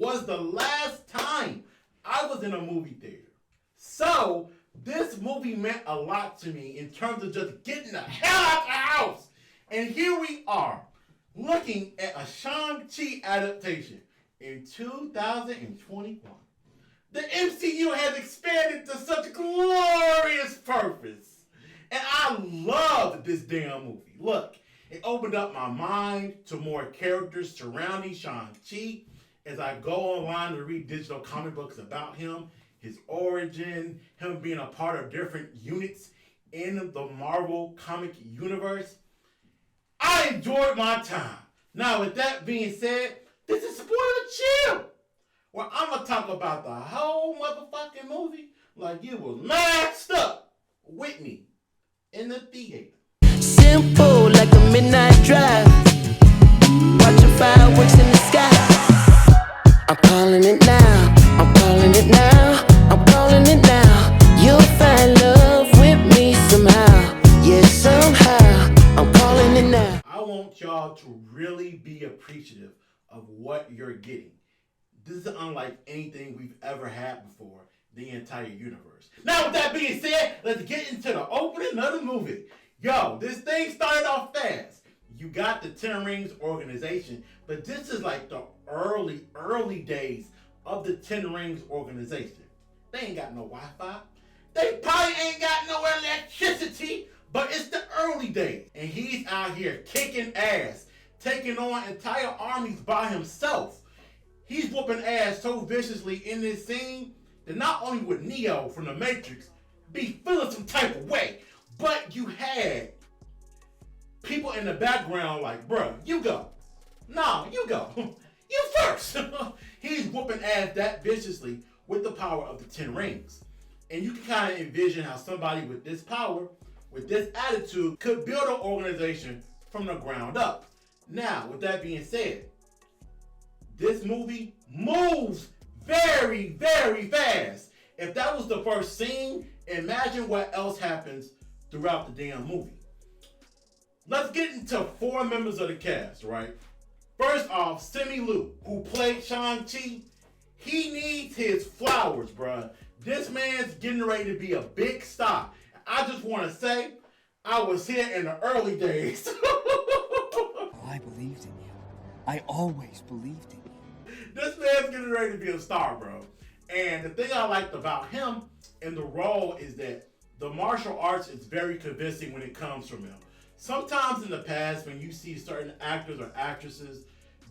was the last time I was in a movie theater. So, this movie meant a lot to me in terms of just getting the hell out the house. And here we are, looking at a Shang Chi adaptation in 2021. The MCU has expanded to such glorious purpose. And I loved this damn movie. Look, it opened up my mind to more characters surrounding Shang Chi as I go online to read digital comic books about him, his origin, him being a part of different units in the Marvel comic universe. I enjoyed my time. Now, with that being said, this is SpoilerChill, where I'm going to talk about the whole motherfucking movie like you was maxed up with me in the theater. Simple like a midnight drive, watching fireworks in the sky. I'm calling it now, I'm calling it now, I'm calling it now. You'll find love with me somehow, yes somehow, I'm calling it now. I want y'all to really be appreciative of what you're getting. This is unlike anything we've ever had before, the entire universe. Now with that being said, let's get into the opening of the movie. Yo, this thing started off fast. You got the Ten Rings organization, but this is like the early days of the Ten Rings organization. They ain't got no Wi-Fi. They probably ain't got no electricity, but it's the early days. And he's out here kicking ass, taking on entire armies by himself. He's whooping ass so viciously in this scene that not only would Neo from the Matrix be feeling some type of way, but you had people in the background like, bruh, you go. No, you go. You first. He's whooping ass that viciously with the power of the Ten Rings. And you can kind of envision how somebody with this power, with this attitude, could build an organization from the ground up. Now, with that being said, this movie moves very, very fast. If that was the first scene, imagine what else happens throughout the damn movie. Let's get into 4 members of the cast, right? First off, Simu Liu, who played Shang-Chi, he needs his flowers, bruh. This man's getting ready to be a big star. I just want to say, I was here in the early days. I believed in you. I always believed in you. This man's getting ready to be a star, bro. And the thing I liked about him in the role is that the martial arts is very convincing when it comes from him. Sometimes in the past, when you see certain actors or actresses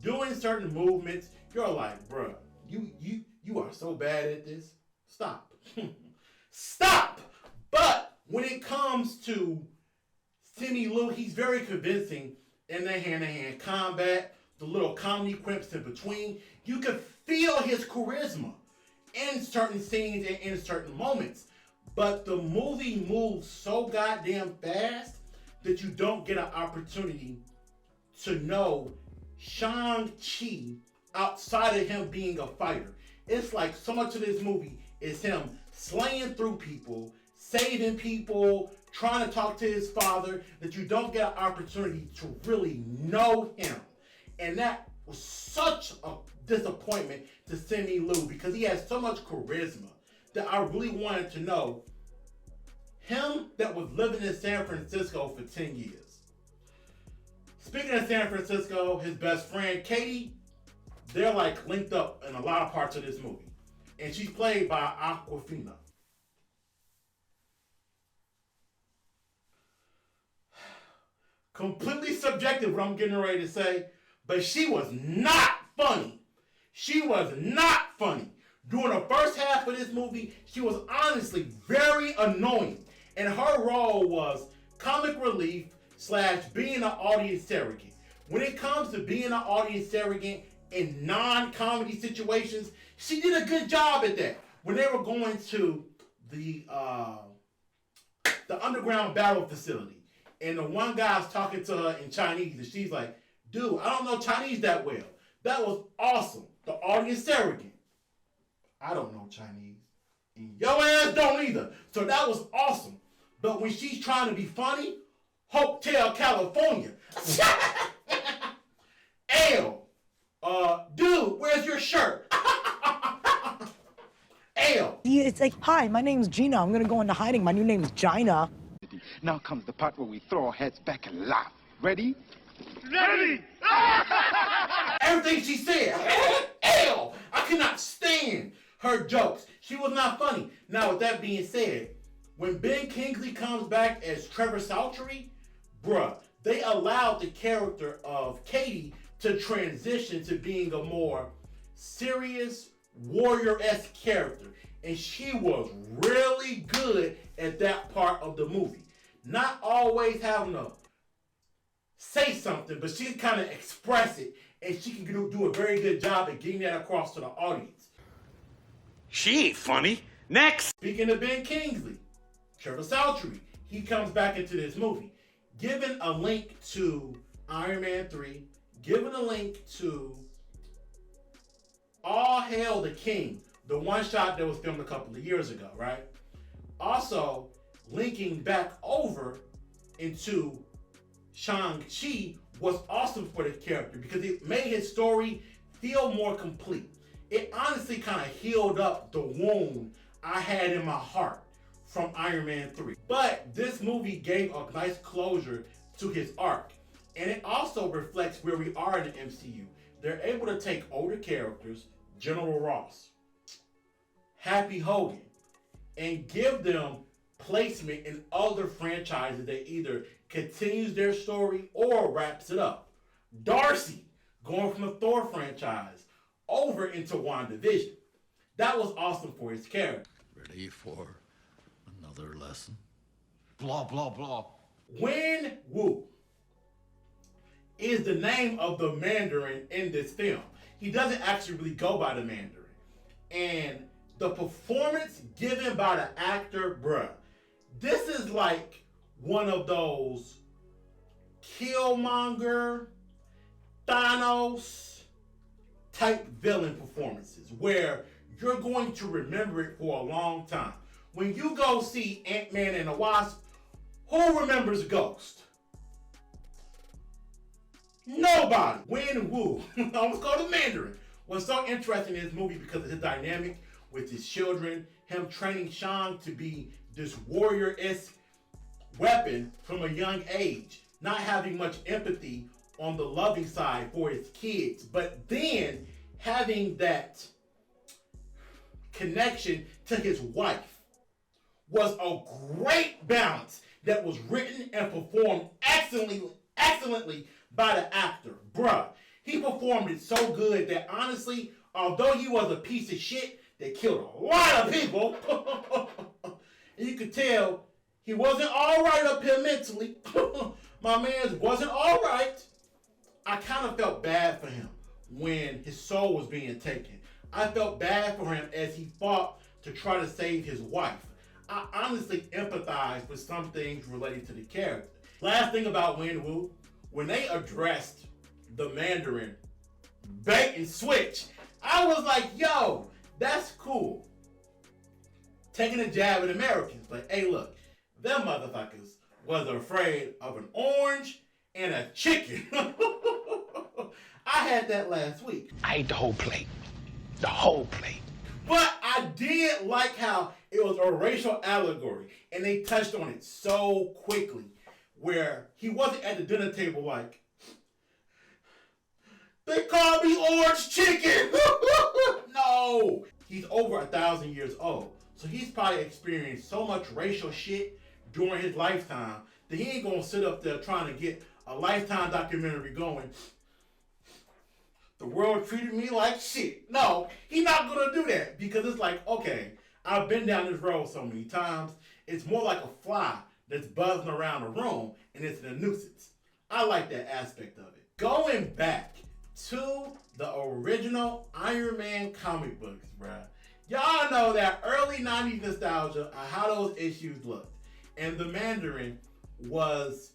doing certain movements, you're like, bruh, you are so bad at this. Stop. Stop! But when it comes to Simu Liu, he's very convincing in the hand-to-hand combat, the little comedy quips in between. You can feel his charisma in certain scenes and in certain moments. But the movie moves so goddamn fast that you don't get an opportunity to know Shang-Chi outside of him being a fighter. It's like so much of this movie is him slaying through people, saving people, trying to talk to his father, that you don't get an opportunity to really know him. And that was such a disappointment to Simu Liu because he has so much charisma that I really wanted to know him that was living in San Francisco for 10 years. Speaking of San Francisco, his best friend Katie, they're like linked up in a lot of parts of this movie. And she's played by Awkwafina. Completely subjective what I'm getting ready to say, but she was not funny. She was not funny. During the first half of this movie, she was honestly very annoying. And her role was comic relief / being an audience surrogate. When it comes to being an audience surrogate in non-comedy situations, she did a good job at that. When they were going to the underground battle facility, and the one guy's talking to her in Chinese, and she's like, dude, I don't know Chinese that well. That was awesome. The audience surrogate. I don't know Chinese. And your ass don't either. So that was awesome. But when she's trying to be funny, Hotel California. Dude, where's your shirt? It's like, hi, my name's Gina. I'm gonna go into hiding. My new name's Gina. Now comes the part where we throw our heads back and laugh. Ready? Ready! Everything she said, hell, I cannot stand her jokes. She was not funny. Now, with that being said, when Ben Kingsley comes back as Trevor Saltry, bruh, they allowed the character of Katie to transition to being a more serious, warrior-esque character. And she was really good at that part of the movie. Not always having to say something, but she can kind of express it, and she can do a very good job at getting that across to the audience. She ain't funny. Next! Speaking of Ben Kingsley, Trevor Saltry, he comes back into this movie. Given a link to Iron Man 3, given a link to All Hail the King, the one shot that was filmed a couple of years ago, right? Also, linking back over into Shang Chi was awesome for the character because it made his story feel more complete. It honestly kind of healed up the wound I had in my heart from Iron Man 3. But this movie gave a nice closure to his arc. And it also reflects where we are in the MCU. They're able to take older characters, General Ross, Happy Hogan, and give them placement in other franchises that either continues their story or wraps it up. Darcy going from the Thor franchise over into WandaVision. That was awesome for his character. Ready for another lesson? Blah, blah, blah. Wen Wu is the name of the Mandarin in this film. He doesn't actually really go by the Mandarin. And the performance given by the actor, bruh, this is like one of those Killmonger, Thanos type villain performances where you're going to remember it for a long time. When you go see Ant-Man and the Wasp, who remembers Ghost? Nobody. Wen Wu, I almost called him Mandarin, was so interesting in this movie because of his dynamic with his children, him training Shang to be this warrior-esque weapon from a young age, not having much empathy on the loving side for his kids, but then having that connection to his wife was a great balance that was written and performed excellently by the actor. Bruh, he performed it so good that honestly, although he was a piece of shit that killed a lot of people, and you could tell he wasn't all right up here mentally. My man wasn't all right. I kind of felt bad for him when his soul was being taken. I felt bad for him as he fought to try to save his wife. I honestly empathized with some things related to the character. Last thing about Wen Wu, when they addressed the Mandarin bait and switch, I was like, yo, that's cool. Taking a jab at Americans. Like, hey, look, them motherfuckers was afraid of an orange and a chicken. I had that last week. I ate the whole plate. The whole plate. But I did like how it was a racial allegory and they touched on it so quickly where he wasn't at the dinner table like, they call me orange chicken. No, he's over 1,000 years old. So he's probably experienced so much racial shit during his lifetime that he ain't gonna sit up there trying to get a Lifetime documentary going. The world treated me like shit. No, he's not gonna do that because it's like, okay, I've been down this road so many times. It's more like a fly that's buzzing around a room and it's a nuisance. I like that aspect of it. Going back to the original Iron Man comic books, bruh. Y'all know that early 90s nostalgia of how those issues looked. And the Mandarin was,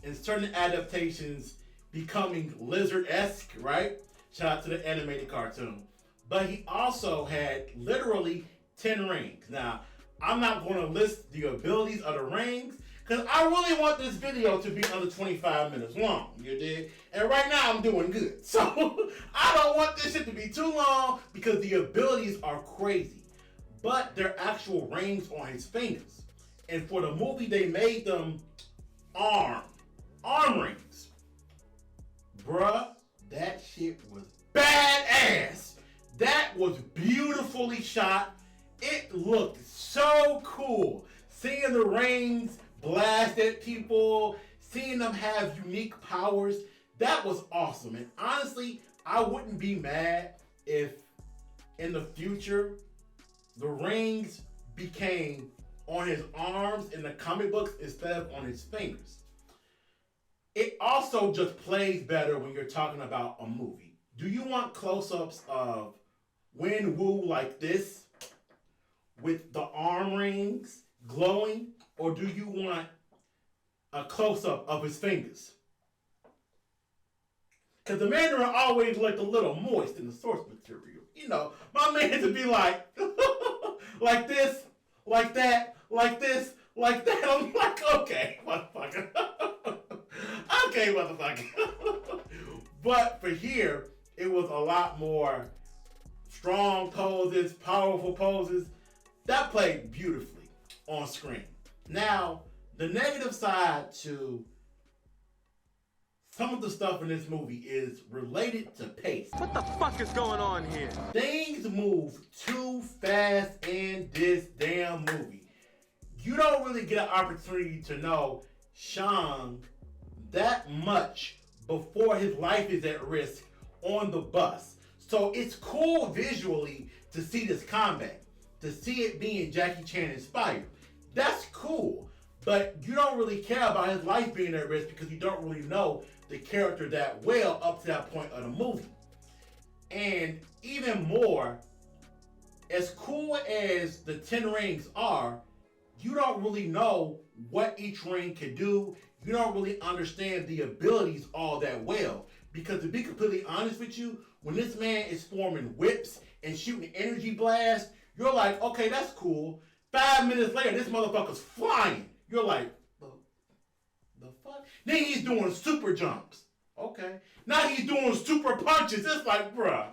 in certain adaptations, becoming lizard-esque, right? Shout out to the animated cartoon. But he also had literally 10 rings. Now, I'm not going to list the abilities of the rings because I really want this video to be under 25 minutes long, you dig? And right now I'm doing good. So I don't want this shit to be too long because the abilities are crazy. but they're actual rings on his fingers. And for the movie, they made them arm rings. Bruh, that shit was badass. That was beautifully shot. It looked so cool. Seeing the rings blast at people, seeing them have unique powers, that was awesome. And honestly, I wouldn't be mad if in the future the rings became on his arms in the comic books instead of on his fingers. It also just plays better when you're talking about a movie. Do you want close-ups of Wen Wu like this with the arm rings glowing, or do you want a close-up of his fingers? Because the Mandarin always looked a little moist in the source material. You know, my man to be like, like this, like that, like this, like that. I'm like, okay, motherfucker. Okay, motherfucker. But for here, it was a lot more strong poses, powerful poses. That played beautifully on screen. Now, the negative side to some of the stuff in this movie is related to pace. What the fuck is going on here? Things move too fast in this damn movie. You don't really get an opportunity to know Shang that much before his life is at risk on the bus. So it's cool visually to see this combat, to see it being Jackie Chan inspired. That's cool, but you don't really care about his life being at risk because you don't really know the character that well up to that point of the movie. And even more, as cool as the 10 rings are, you don't really know what each ring can do. You don't really understand the abilities all that well. Because to be completely honest with you, when this man is forming whips and shooting energy blasts, you're like, okay, that's cool. 5 minutes later, this motherfucker's flying. You're like, the fuck? Then he's doing super jumps. Okay. Now he's doing super punches. It's like, bruh.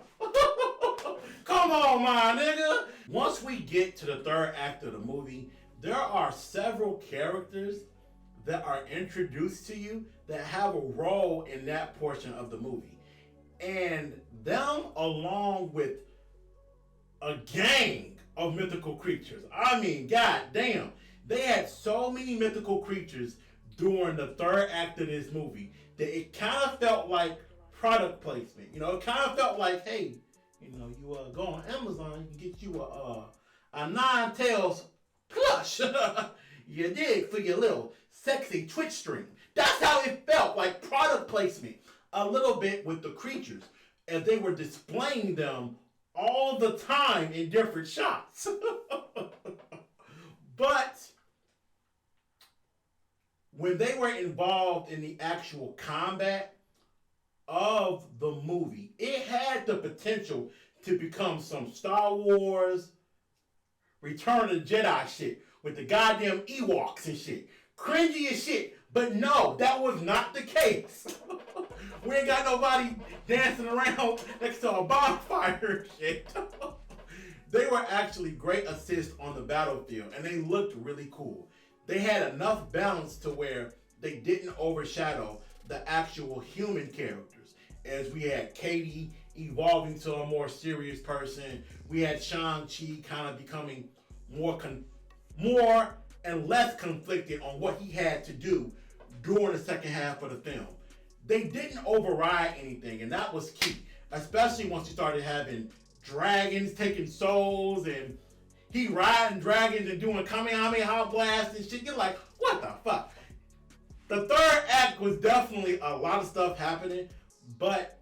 Come on, my nigga. Once we get to the third act of the movie, there are several characters that are introduced to you that have a role in that portion of the movie. And them along with a gang of mythical creatures. I mean, god damn. They had so many mythical creatures during the third act of this movie that it kind of felt like product placement. You know, it kind of felt like, hey, you know, you go on Amazon, you can get you a Nine Tails plush. You dig, for your little sexy Twitch stream. That's how it felt, like product placement. A little bit with the creatures as they were displaying them all the time in different shots. But when they were involved in the actual combat of the movie, it had the potential to become some Star Wars Return of the Jedi shit with the goddamn Ewoks and shit. Cringy as shit. But no, that was not the case. We ain't got nobody dancing around next to a bonfire and shit. They were actually great assists on the battlefield, and they looked really cool. They had enough balance to where they didn't overshadow the actual human characters. As we had Katie evolving to a more serious person, we had Shang Chi kind of becoming more and less conflicted on what he had to do during the second half of the film. They didn't override anything, and that was key, especially once you started having dragons taking souls and he riding dragons and doing Kamehameha blasts and shit. You're like, what the fuck? The third act was definitely a lot of stuff happening, but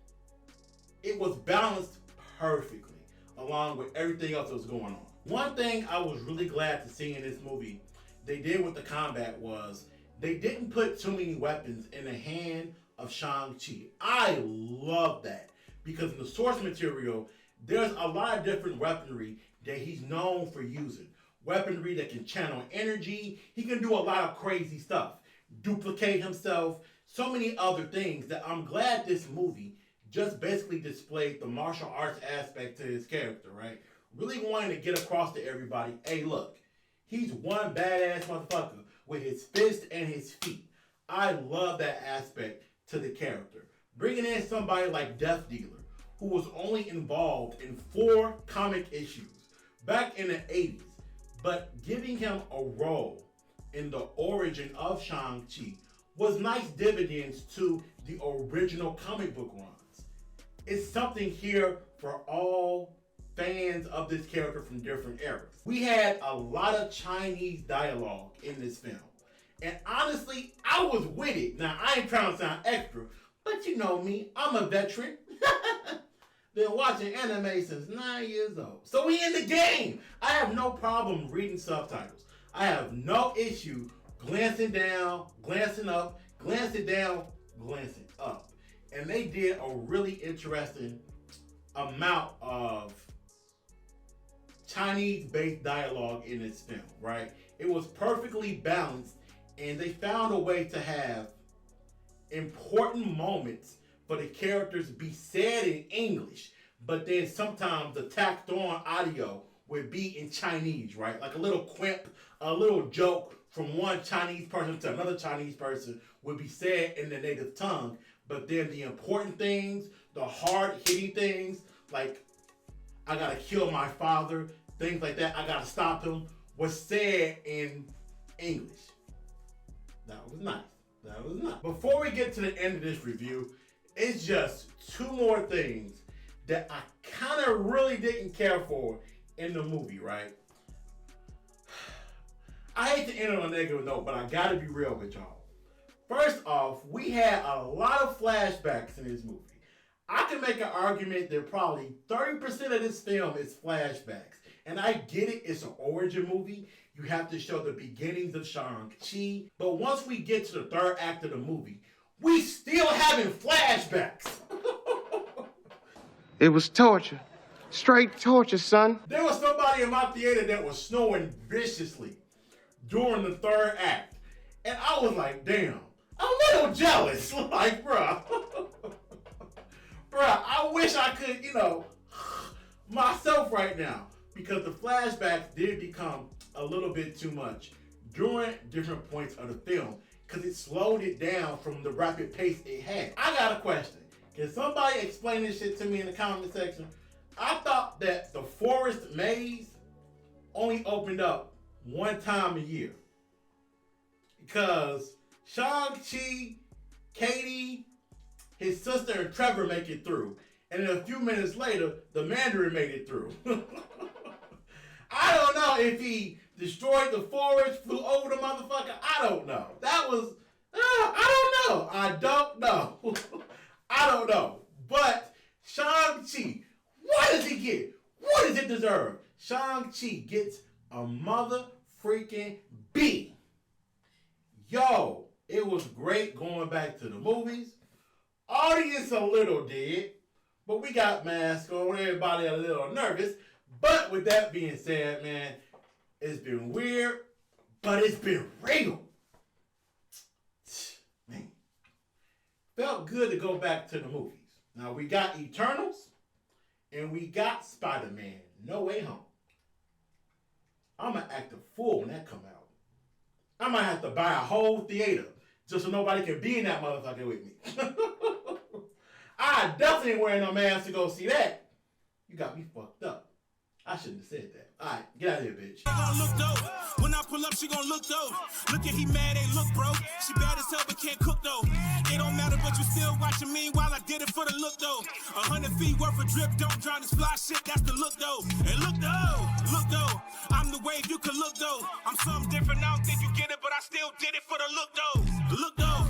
it was balanced perfectly along with everything else that was going on. One thing I was really glad to see in this movie they did with the combat was they didn't put too many weapons in the hand of Shang-Chi. I love that because in the source material, there's a lot of different weaponry that he's known for using. Weaponry that can channel energy. He can do a lot of crazy stuff. Duplicate himself. So many other things that I'm glad this movie just basically displayed the martial arts aspect to his character, right? really wanting to get across to everybody, hey, look, he's one badass motherfucker with his fist and his feet. I love that aspect to the character. Bringing in somebody like Death Dealer, who was only involved in 4 comic issues back in the 80s, but giving him a role in the origin of Shang Chi was nice dividends to the original comic book runs. It's something here for all fans of this character from different eras. We had a lot of Chinese dialogue in this film. And honestly, I was with it. Now, I ain't trying to sound extra, but you know me, I'm a veteran. Been watching anime since 9 years old. So we in the game. I have no problem reading subtitles. I have no issue glancing down, glancing up, glancing down, glancing up. And they did a really interesting amount of Chinese-based dialogue in this film, right? It was perfectly balanced, and they found a way to have important moments for the characters be said in English, but then sometimes the tacked on audio would be in Chinese, right? Like a little quip, a little joke from one Chinese person to another Chinese person would be said in the native tongue, but then the important things, the hard-hitting things, like, I gotta kill my father, things like that, I gotta stop him, was said in English. That was nice. That was nice. Before we get to the end of this review, it's just 2 more things that I kind of really didn't care for in the movie, right? I hate to end on a negative note, but I gotta be real with y'all. First off, we had a lot of flashbacks in this movie. I can make an argument that probably 30% of this film is flashbacks. And I get it, it's an origin movie. You have to show the beginnings of Shang Chi. But once we get to the 3rd act of the movie, we still having flashbacks. It was torture. Straight torture, son. There was somebody in my theater that was snoring viciously during the 3rd act. And I was like, damn, I'm a little jealous. Like, bruh. Bruh, I wish I could, myself right now. Because the flashbacks did become a little bit too much during different points of the film. Because it slowed it down from the rapid pace it had. I got a question. Can somebody explain this shit to me in the comment section? I thought that the forest maze only opened up 1 time a year. Because Shang-Chi, Katie, his sister, and Trevor make it through. And then a few minutes later, the Mandarin made it through. I don't know if he destroyed the forest, flew over the motherfucker. I don't know. That was, I don't know. I don't know. I don't know. But Shang-Chi, what does he get? What does it deserve? Shang-Chi gets a mother freaking B. Yo, it was great going back to the movies. Audience a little dead, but we got masks on, everybody a little nervous. But with that being said, man, it's been weird, but it's been real. Man, felt good to go back to the movies. Now we got Eternals, and we got Spider-Man No Way Home. I'm gonna act a fool when that come out. I might have to buy a whole theater just so nobody can be in that motherfucker with me. I definitely ain't wearing no mask to go see that. You got me fucked up. I shouldn't have said that. Alright, get out of here, bitch. Look though. When I pull up, she gon' look though. Look at he mad, ain't look, bro. She bad as hell, but can't cook though. It don't matter, but you still watching me while I did it for the look though. 100 feet worth of drip, don't drown this fly shit, that's the look though. And look though. I'm the wave, you can look though. I'm something different, I don't think you get it, but I still did it for the look though. Look though.